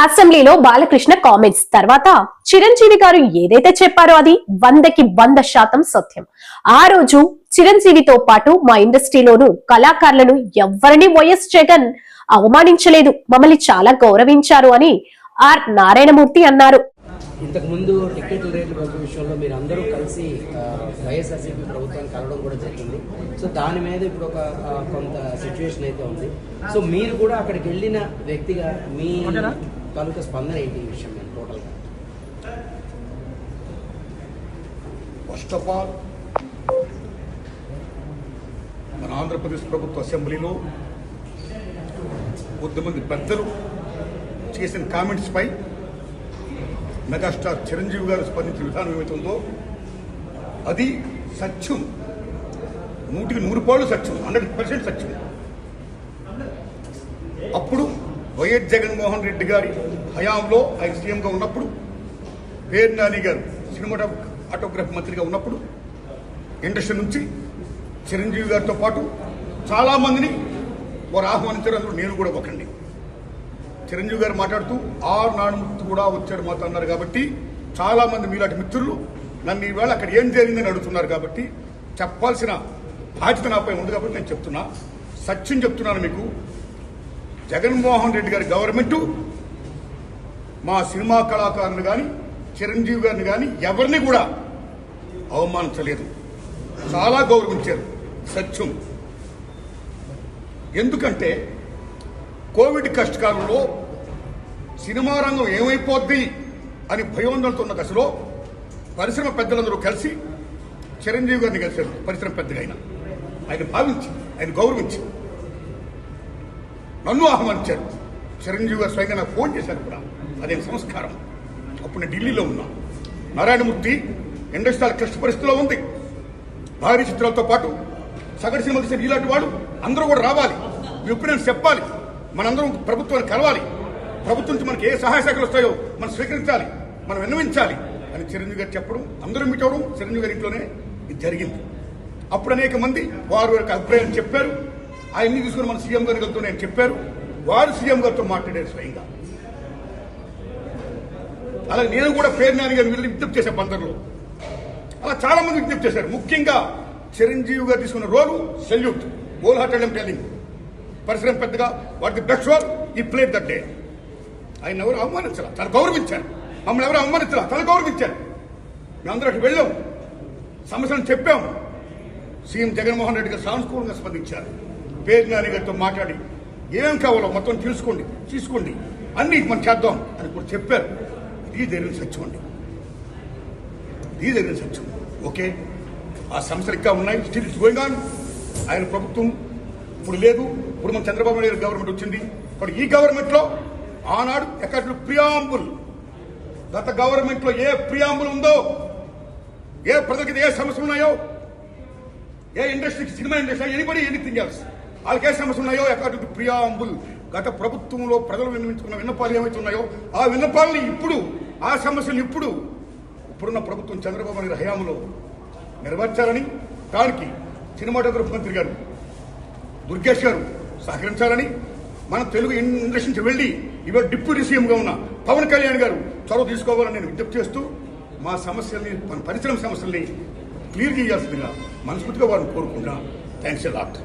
అసెంబ్లీలో బాలకృష్ణ కామెంట్స్ తర్వాత చిరంజీవి గారు ఏదైతే చెప్పారో అది 100% సత్యం. ఆ రోజు చిరంజీవితో పాటు మా ఇండస్ట్రీలోను కళాకారులను ఎవరిని వైఎస్ జగన్ అవమానించలేదు, మమ్మల్ని చాలా గౌరవించారు అని ఆర్ నారాయణమూర్తి అన్నారు. ఇంతకు ముందు టికెట్ల రేట్ల విషయంలో మీరు అందరూ కలిసి వైఎస్ఆర్సీపీ ప్రభుత్వాన్ని కలవడం కూడా జరిగింది. సో దాని మీద ఇప్పుడు ఒక కొంత సిచ్యువేషన్ అయితే ఉంది. సో మీరు కూడా అక్కడికి వెళ్ళిన వ్యక్తిగా మీ తాలూకా స్పందన ఏంటి ఈ విషయం మీద టోటల్గా? ఫస్ట్ ఆఫ్ ఆల్ మన ఆంధ్రప్రదేశ్ ప్రభుత్వ అసెంబ్లీలో కొద్దిమంది పెద్దలు చేసిన కామెంట్స్ పై మెగాస్టార్ చిరంజీవి గారు స్పందించిన విధానం ఏమైతుందో అది సత్యం, 100% సత్యం, 100% సత్యం. అప్పుడు వైఎస్ జగన్మోహన్ రెడ్డి గారి హయాంలో ఆయన సీఎంగా ఉన్నప్పుడు, పేరు నాని గారు సినిమాటోగ్రఫీ మంత్రిగా ఉన్నప్పుడు ఇండస్ట్రీ నుంచి చిరంజీవి గారితో పాటు చాలామందిని వారు ఆహ్వానించారు. అందులో నేను కూడా ఒకండి. చిరంజీవి గారు మాట్లాడుతూ ఆర్ నారాయణమూర్తి కూడా వచ్చాడు మాతో అన్నారు. కాబట్టి చాలామంది మీలాంటి మిత్రులు నన్ను ఈవేళ అక్కడ ఏం జరిగిందని అడుగుతున్నారు. కాబట్టి చెప్పాల్సిన బాధ్యత నాపై ఉంది. కాబట్టి నేను చెప్తున్నా, సత్యం చెప్తున్నాను మీకు. జగన్మోహన్ రెడ్డి గారి గవర్నమెంటు మా సినిమా కళాకారులు కానీ చిరంజీవి గారిని కానీ ఎవరిని కూడా అవమానించలేదు, చాలా గౌరవించారు. సత్యం. ఎందుకంటే కోవిడ్ కష్టకాలంలో సినిమా రంగం ఏమైపోద్ది అని భయోందనతో ఉన్న దశలో పరిశ్రమ పెద్దలందరూ కలిసి చిరంజీవి గారిని కలిశారు. పరిశ్రమ పెద్దగా ఆయన భావించి, ఆయన గౌరవించి నన్ను ఆహ్వానించారు. చిరంజీవి గారు స్వయంగా నాకు ఫోన్ చేశారు కూడా. అదే సంస్కారం. అప్పుడు నేను ఢిల్లీలో ఉన్నా. నారాయణమూర్తి ఇండస్ట్రీ క్లిష్ట పరిస్థితిలో ఉంది. భారీ చిత్రాలతో పాటు సగటు సినిమా తీసిన ఇలాంటి వాడు అందరూ కూడా రావాలి, ఒపీనియన్స్ చెప్పాలి, మనందరం ప్రభుత్వాన్ని కలవాలి, ప్రభుత్వం నుంచి మనకి ఏ సహాయ శాఖలు వస్తాయో మనం స్వీకరించాలి, మనం విన్నవించాలి అని చిరంజీవి గారు చెప్పడం, అందరూ మీట్ అవడం చిరంజీవి గారి ఇంట్లోనే ఇది జరిగింది. అప్పుడు అనేక మంది వారు యొక్క అభిప్రాయం చెప్పారు. ఆయన్ని తీసుకుని మన సీఎం గారితో నేను చెప్పారు. వారు సీఎం గారితో మాట్లాడారు స్వయంగా. అలాగే నేను కూడా పేరు నాని గారిని వెళ్ళి విజ్ఞప్తి చేశాను బందర్లో. అలా చాలా మంది విజ్ఞప్తి చేశారు. ముఖ్యంగా చిరంజీవి గారు తీసుకున్న రోలు సెల్యూట్, హోల్ హార్టెడ్ టెల్లింగ్. పరిశ్రమ పెద్దగా వాటి బెస్ట్ రోల్ ఈ ప్లేట్ దట్ డే. ఆయన ఎవరు అవమానించాల, తను గౌరవించారు. మమ్మల్ని ఎవరు అవమానించాల, తను గౌరవించారు. మేమందరూ అటు వెళ్ళాం, సమస్యలను చెప్పాము. సీఎం జగన్మోహన్ రెడ్డి గారు సానుకూలంగా స్పందించారు. పేరు నాని గారితో మాట్లాడి ఏమేం కావాలో మొత్తం తీసుకోండి, అన్ని మనం చేద్దాం అని కూడా చెప్పారు. ఇది జరిగిన సత్యం అండి, ఇది జరిగిన సత్యం. ఓకే, ఆ సమస్యలు ఇంకా ఉన్నాయి, స్టిల్ ఇట్స్ గోయింగ్ ఆన్. ఆయన ప్రభుత్వం ఇప్పుడు లేదు. ఇప్పుడు మన చంద్రబాబు నాయుడు గవర్నమెంట్ వచ్చింది. ఇప్పుడు ఈ గవర్నమెంట్ లో ఆనాడు ఎక్కడ ప్రియాంబుల్, గత గవర్నమెంట్ లో ఏ ప్రియాంబుల్ ఉందో, ఏ ప్రజలకి ఏ సమస్యలు ఉన్నాయో, ఏ ఇండస్ట్రీకి, cinema industry, anybody anything else, వాళ్ళకి ఏ సమస్యలు ఉన్నాయో అకార్డింగ్ టు ప్రియాంబుల్ గత ప్రభుత్వంలో ప్రజలు విన్నవించుకున్న విన్నపాలు ఏమైతే ఉన్నాయో ఆ విన్నపాలని ఇప్పుడు, ఆ సమస్యలు ఇప్పుడున్న ప్రభుత్వం చంద్రబాబు నాయుడు హయాంలో నెరవేర్చాలని, దానికి సినిమాటోగ్రఫీ మంత్రి గారు దుర్గేష్ గారు సహకరించాలని, మన తెలుగు ఇండస్ట్రీ నుంచి వెళ్లి ఇవాళ డిప్యూటీ సీఎంగా ఉన్న పవన్ కళ్యాణ్ గారు చొరవ తీసుకోవాలని నేను విజ్ఞప్తి చేస్తూ మా సమస్యల్ని, మన పరిశ్రమ సమస్యల్ని క్లియర్ చేయాల్సిందిగా మనస్ఫూర్తిగా వారిని కోరుకుంటున్నా. Thanks a lot.